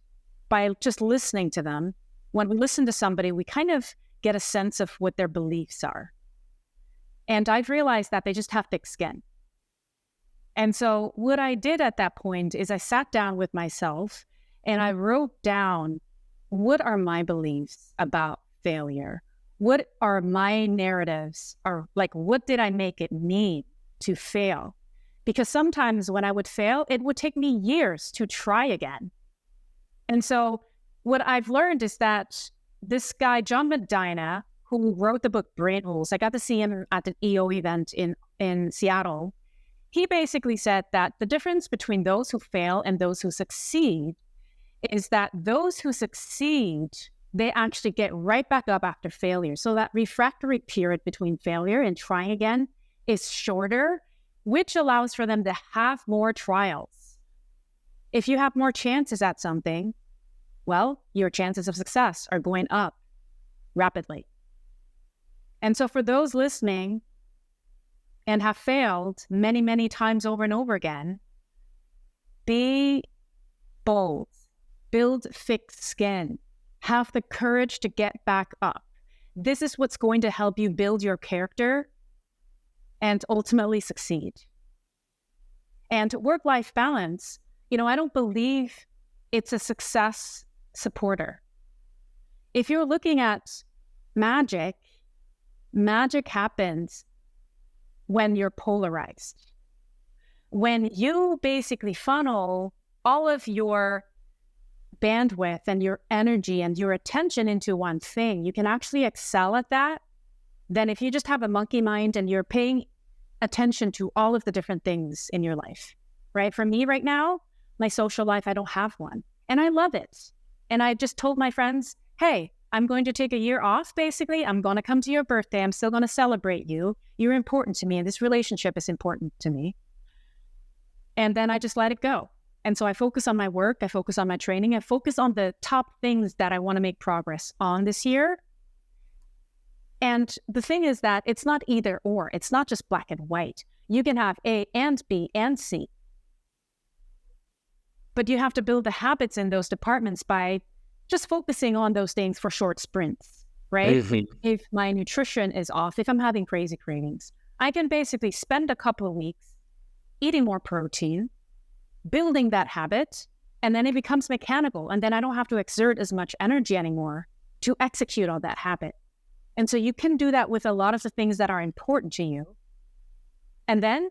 Speaker 2: by just listening to them, when we listen to somebody, we kind of get a sense of what their beliefs are. And I've realized that they just have thick skin. And so what I did at that point is I sat down with myself and I wrote down, what are my beliefs about failure? What are my narratives? Or like, what did I make it mean to fail? Because sometimes when I would fail, it would take me years to try again. And so what I've learned is that this guy, John Medina, who wrote the book Brain Rules, I got to see him at the EO event in Seattle. He basically said that the difference between those who fail and those who succeed is that those who succeed, they actually get right back up after failure. So that refractory period between failure and trying again is shorter, which allows for them to have more trials. If you have more chances at something, well, your chances of success are going up rapidly. And so for those listening and have failed many, many times over and over again, be bold, build thick skin, have the courage to get back up. This is what's going to help you build your character and ultimately succeed. And work-life balance, I don't believe it's a success supporter. If you're looking at magic happens when you're polarized. When you basically funnel all of your bandwidth and your energy and your attention into one thing, you can actually excel at that. Then if you just have a monkey mind and you're paying attention to all of the different things in your life, right? For me right now, my social life, I don't have one. And I love it. And I just told my friends, hey, I'm going to take a year off, basically. I'm going to come to your birthday. I'm still going to celebrate you. You're important to me, and this relationship is important to me. And then I just let it go. And so I focus on my work, I focus on my training, I focus on the top things that I want to make progress on this year. And the thing is that it's not either or. It's not just black and white. You can have A and B and C. But you have to build the habits in those departments by just focusing on those things for short sprints, right? If my nutrition is off, if I'm having crazy cravings, I can basically spend a couple of weeks eating more protein, building that habit, and then it becomes mechanical. And then I don't have to exert as much energy anymore to execute on that habit. And so you can do that with a lot of the things that are important to you. And then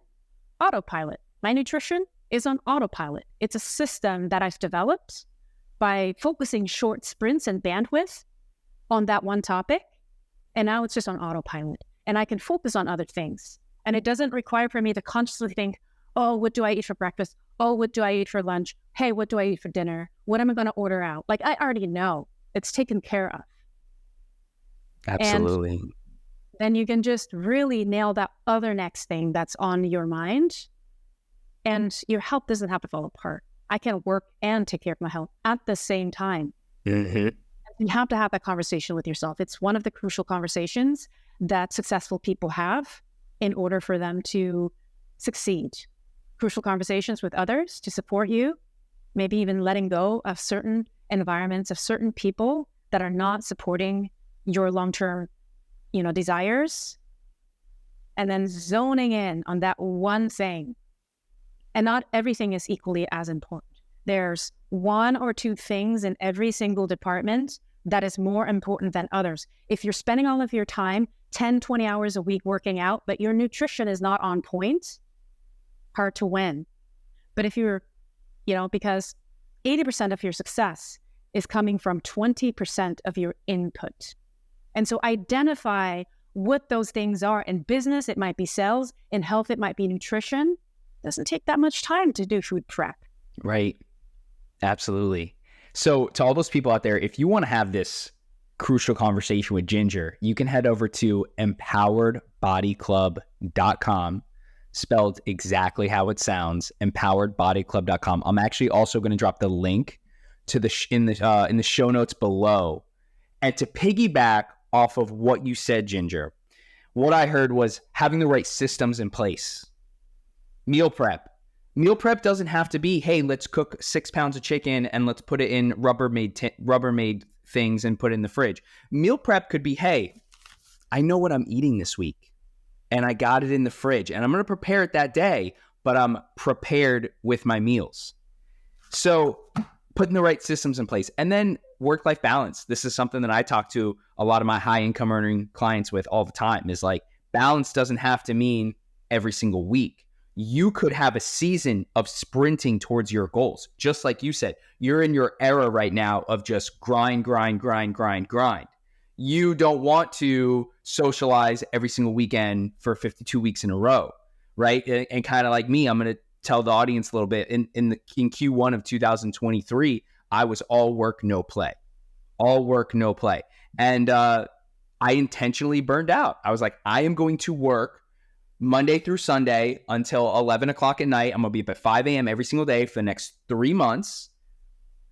Speaker 2: autopilot. My nutrition is on autopilot. It's a system that I've developed by focusing short sprints and bandwidth on that one topic. And now it's just on autopilot. And I can focus on other things. And it doesn't require for me to consciously think, oh, what do I eat for breakfast? Oh, what do I eat for lunch? Hey, what do I eat for dinner? What am I going to order out? Like, I already know. It's taken care of.
Speaker 1: Absolutely.
Speaker 2: And then you can just really nail that other next thing that's on your mind. And your health doesn't have to fall apart. I can work and take care of my health at the same time. You have to have that conversation with yourself. It's one of the crucial conversations that successful people have in order for them to succeed. Crucial conversations with others to support you, maybe even letting go of certain environments, of certain people that are not supporting your long-term, desires, and then zoning in on that one thing. And not everything is equally as important. There's one or two things in every single department that is more important than others. If you're spending all of your time, 10, 20 hours a week working out, but your nutrition is not on point, hard to win. But if you're, because 80% of your success is coming from 20% of your input. And so identify what those things are. In business, it might be sales. In health, it might be nutrition. Doesn't take that much time to do food prep.
Speaker 1: Right. Absolutely. So to all those people out there, if you want to have this crucial conversation with Ginger, you can head over to empoweredbodyclub.com, spelled exactly how it sounds, empoweredbodyclub.com. I'm actually also going to drop the link to in the show notes below. And to piggyback off of what you said, Ginger, what I heard was having the right systems in place. Meal prep. Meal prep doesn't have to be, hey, let's cook 6 pounds of chicken and let's put it in Rubbermaid things and put it in the fridge. Meal prep could be, hey, I know what I'm eating this week and I got it in the fridge and I'm going to prepare it that day, but I'm prepared with my meals. So putting the right systems in place. And then work-life balance. This is something that I talk to a lot of my high-income earning clients with all the time, is like, balance doesn't have to mean every single week. You could have a season of sprinting towards your goals. Just like you said, you're in your era right now of just grind. You don't want to socialize every single weekend for 52 weeks in a row, right? And kind of like me, I'm going to tell the audience a little bit. In Q1 of 2023, I was all work, no play. And I intentionally burned out. I was like, I am going to work Monday through Sunday until 11 o'clock at night. I'm going to be up at 5 a.m. every single day for the next 3 months,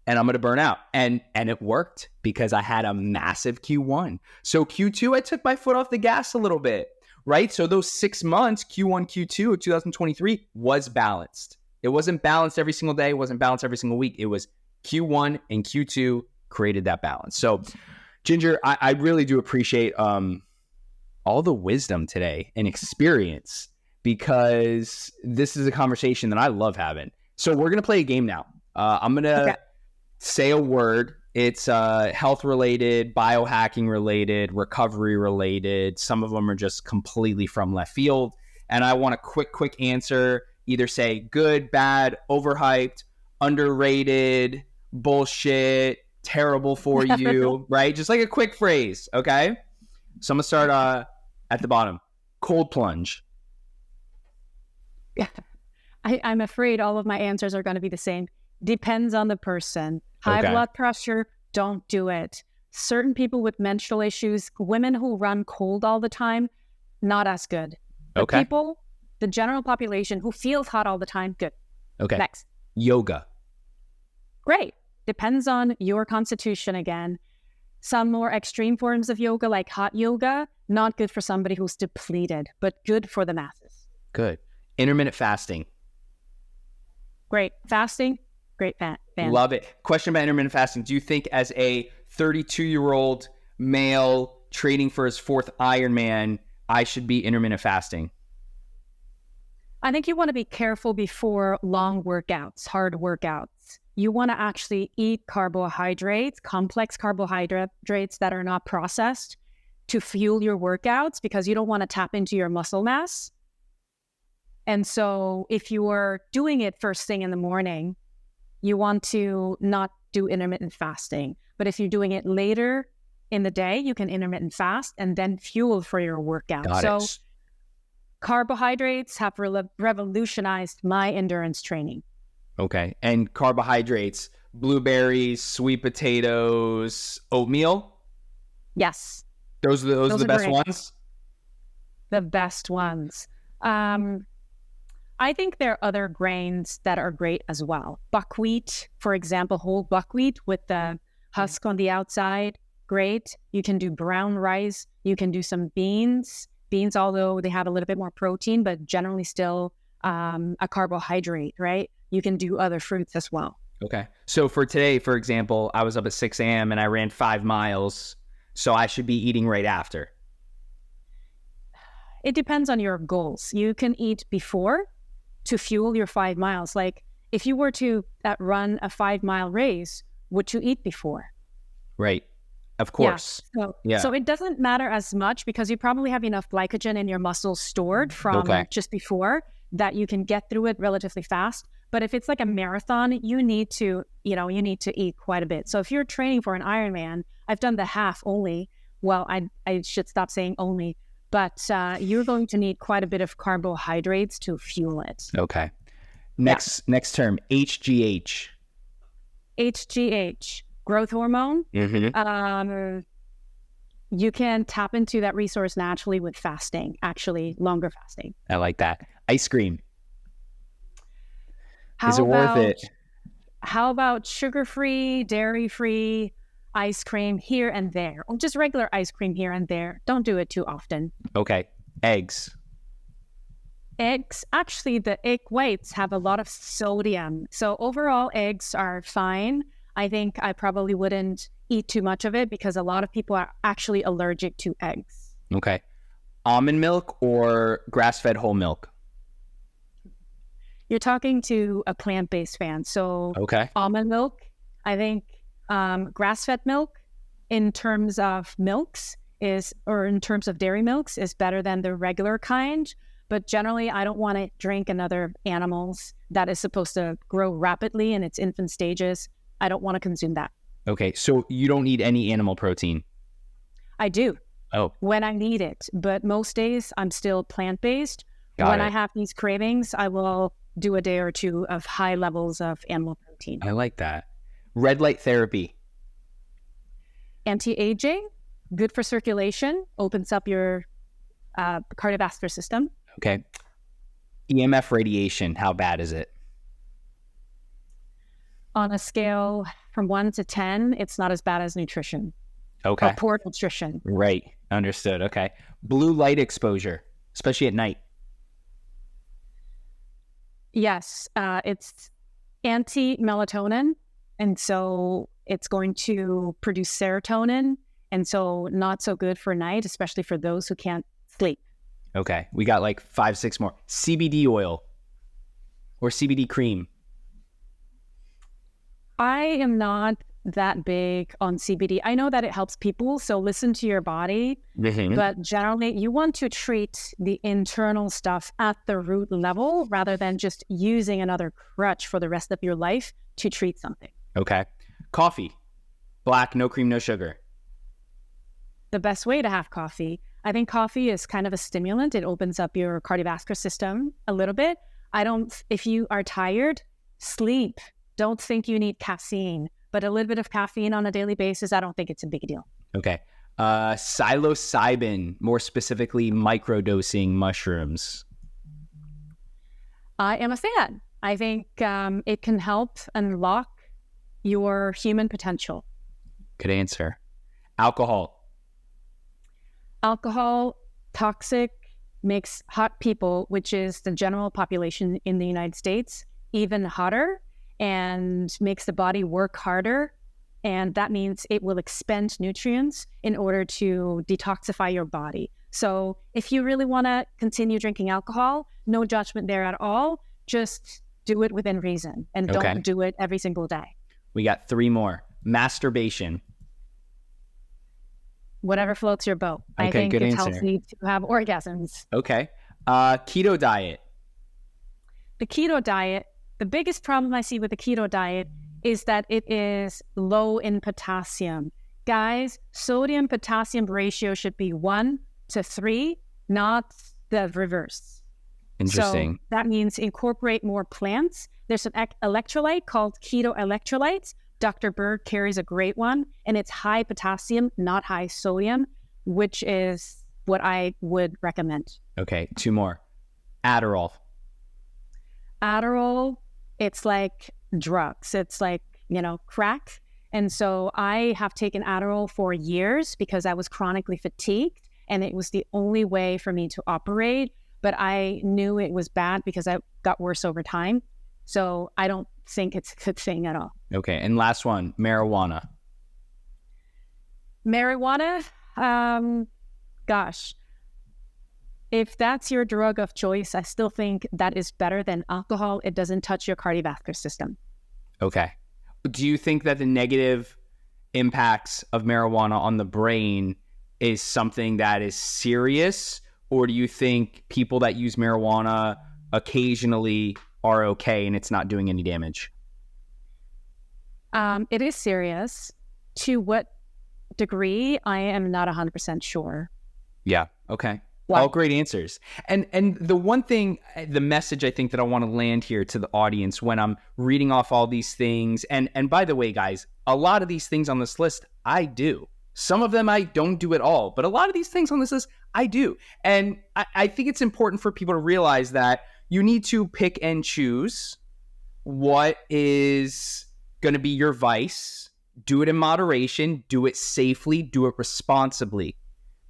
Speaker 1: and I'm going to burn out. And it worked because I had a massive Q1. So Q2, I took my foot off the gas a little bit, right? So those 6 months, Q1, Q2 of 2023 was balanced. It wasn't balanced every single day. It wasn't balanced every single week. It was Q1 and Q2 created that balance. So Ginger, I really do appreciate all the wisdom today and experience, because this is a conversation that I love having. So we're going to play a game now. I'm going to say a word. It's health related, biohacking related, recovery related. Some of them are just completely from left field. And I want a quick answer. Either say good, bad, overhyped, underrated, bullshit, terrible for you, right? Just like a quick phrase. Okay. So I'm going to start at the bottom. Cold plunge.
Speaker 2: Yeah. I'm afraid all of my answers are going to be the same. Depends on the person. High blood pressure, don't do it. Certain people with menstrual issues, women who run cold all the time, not as good. But people, the general population who feels hot all the time, good.
Speaker 1: Okay.
Speaker 2: Next.
Speaker 1: Yoga.
Speaker 2: Great. Depends on your constitution again. Some more extreme forms of yoga, like hot yoga, not good for somebody who's depleted, but good for the masses.
Speaker 1: Good. Intermittent fasting.
Speaker 2: Great. Fasting, great fan.
Speaker 1: Love it. Question about intermittent fasting. Do you think as a 32-year-old male training for his 4th Ironman, I should be intermittent fasting?
Speaker 2: I think you want to be careful before long workouts, hard workouts. You want to actually eat carbohydrates, complex carbohydrates that are not processed to fuel your workouts, because you don't want to tap into your muscle mass. And so if you are doing it first thing in the morning, you want to not do intermittent fasting. But if you're doing it later in the day, you can intermittent fast and then fuel for your workout.
Speaker 1: Got
Speaker 2: so
Speaker 1: it.
Speaker 2: Carbohydrates have revolutionized my endurance training.
Speaker 1: Okay. And carbohydrates, blueberries, sweet potatoes, oatmeal?
Speaker 2: Yes.
Speaker 1: Those are the best
Speaker 2: great.
Speaker 1: ones?
Speaker 2: The best ones. I think there are other grains that are great as well. Buckwheat, for example, whole buckwheat with the husk on the outside, great. You can do brown rice. You can do some beans. Beans, although they have a little bit more protein, but generally still a carbohydrate, right? You can do other fruits as well.
Speaker 1: Okay. So for today, for example, I was up at 6 a.m. and I ran 5 miles. So I should be eating right after.
Speaker 2: It depends on your goals. You can eat before to fuel your 5 miles. Like if you were to run a 5-mile race, would you eat before?
Speaker 1: Right. Of course.
Speaker 2: So it doesn't matter as much, because you probably have enough glycogen in your muscles stored from just before that you can get through it relatively fast. But if it's like a marathon, you need to eat quite a bit. So if you're training for an Ironman, I've done the half only. Well, I should stop saying only, but you're going to need quite a bit of carbohydrates to fuel it.
Speaker 1: Okay. Next term, HGH.
Speaker 2: HGH, growth hormone.
Speaker 1: Mm-hmm.
Speaker 2: You can tap into that resource naturally with fasting, actually longer fasting.
Speaker 1: I like that. Ice cream.
Speaker 2: Is it worth it? How about sugar-free, dairy-free ice cream here and there, or just regular ice cream here and there? Don't do it too often.
Speaker 1: Okay. Eggs.
Speaker 2: Eggs, actually, the egg whites have a lot of sodium. So overall, eggs are fine. I think I probably wouldn't eat too much of it, because a lot of people are actually allergic to eggs.
Speaker 1: Okay. Almond milk or grass-fed whole milk?
Speaker 2: You're talking to a plant-based fan. So almond milk, I think grass-fed milk in terms of milks in terms of dairy milks is better than the regular kind. But generally, I don't want to drink another animal's that is supposed to grow rapidly in its infant stages. I don't want to consume that.
Speaker 1: Okay. So you don't need any animal protein?
Speaker 2: I do.
Speaker 1: Oh.
Speaker 2: When I need it. But most days, I'm still plant-based. When I have these cravings, I will do a day or two of high levels of animal protein.
Speaker 1: I like that. Red light therapy.
Speaker 2: Anti-aging, good for circulation, opens up your cardiovascular system.
Speaker 1: Okay. EMF radiation, how bad is it?
Speaker 2: On a scale from 1 to 10, it's not as bad as nutrition.
Speaker 1: Okay.
Speaker 2: Or poor nutrition.
Speaker 1: Right. Understood. Okay. Blue light exposure, especially at night.
Speaker 2: Yes, it's anti-melatonin, and so it's going to produce serotonin, and so not so good for night, especially for those who can't sleep.
Speaker 1: Okay, we got like 5, 6 more. CBD oil or CBD cream.
Speaker 2: I am not that big on CBD. I know that it helps people, so listen to your body. Mm-hmm. But generally, you want to treat the internal stuff at the root level rather than just using another crutch for the rest of your life to treat something.
Speaker 1: Okay. Coffee. Black, no cream, no sugar.
Speaker 2: The best way to have coffee. I think coffee is kind of a stimulant. It opens up your cardiovascular system a little bit. If you are tired, sleep. Don't think you need caffeine. But a little bit of caffeine on a daily basis, I don't think it's a big deal.
Speaker 1: Okay. Psilocybin, more specifically microdosing mushrooms.
Speaker 2: I am a fan. I think it can help unlock your human potential.
Speaker 1: Good answer. Alcohol.
Speaker 2: Alcohol, toxic, makes hot people, which is the general population in the United States, even hotter and makes the body work harder. And that means it will expend nutrients in order to detoxify your body. So if you really want to continue drinking alcohol, no judgment there at all. Just do it within reason and don't do it every single day.
Speaker 1: We got 3 more. Masturbation.
Speaker 2: Whatever floats your boat.
Speaker 1: Okay,
Speaker 2: I think
Speaker 1: good
Speaker 2: it's
Speaker 1: answer.
Speaker 2: healthy to have orgasms.
Speaker 1: Okay. Keto diet.
Speaker 2: The keto diet, the biggest problem I see with the keto diet is that it is low in potassium. Guys, sodium potassium ratio should be 1:3, not the reverse.
Speaker 1: Interesting.
Speaker 2: So that means incorporate more plants. There's an electrolyte called keto electrolytes. Dr. Berg carries a great one, and it's high potassium, not high sodium, which is what I would recommend.
Speaker 1: Okay, 2 more. Adderall.
Speaker 2: Adderall, it's like drugs. It's like, crack. And so I have taken Adderall for years because I was chronically fatigued, and it was the only way for me to operate. But I knew it was bad because I got worse over time. So I don't think it's a good thing at all.
Speaker 1: Okay, and last one, marijuana.
Speaker 2: Marijuana, gosh, if that's your drug of choice, I still think that is better than alcohol. It doesn't touch your cardiovascular system.
Speaker 1: Okay. Do you think that the negative impacts of marijuana on the brain is something that is serious? Or do you think people that use marijuana occasionally are okay and it's not doing any damage?
Speaker 2: It is serious. To what degree, I am not 100% sure.
Speaker 1: Yeah. Okay.
Speaker 2: Wow.
Speaker 1: All great answers. And the one thing, the message I think that I want to land here to the audience when I'm reading off all these things, and by the way, guys, a lot of these things on this list, I do. Some of them I don't do at all, but a lot of these things on this list, I do. And I think it's important for people to realize that you need to pick and choose what is going to be your vice. Do it in moderation, do it safely, do it responsibly,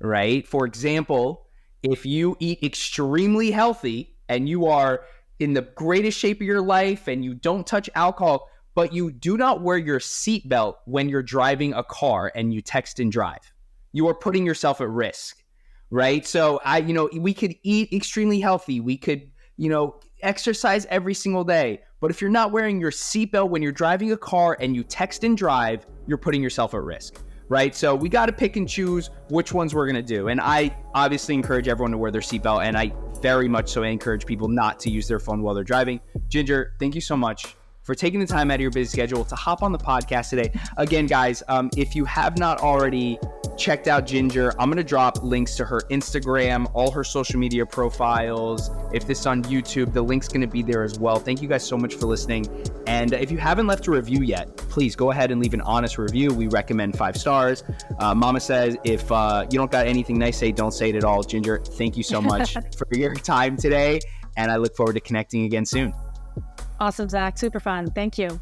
Speaker 1: right? For example, if you eat extremely healthy and you are in the greatest shape of your life and you don't touch alcohol, but you do not wear your seatbelt when you're driving a car and you text and drive, you are putting yourself at risk, right? So we could eat extremely healthy. We could, exercise every single day. But if you're not wearing your seatbelt when you're driving a car and you text and drive, you're putting yourself at risk, right? So we got to pick and choose which ones we're going to do. And I obviously encourage everyone to wear their seatbelt. And I very much so encourage people not to use their phone while they're driving. Ginger, thank you so much for taking the time out of your busy schedule to hop on the podcast today. Again, guys, if you have not already checked out Ginger, I'm going to drop links to her Instagram, all her social media profiles. If this is on YouTube, the link's going to be there as well. Thank you guys so much for listening. And if you haven't left a review yet, please go ahead and leave an honest review. We recommend 5 stars. Mama says, if you don't got anything nice to say, don't say it at all. Ginger, thank you so much for your time today. And I look forward to connecting again soon.
Speaker 2: Awesome, Zach. Super fun. Thank you.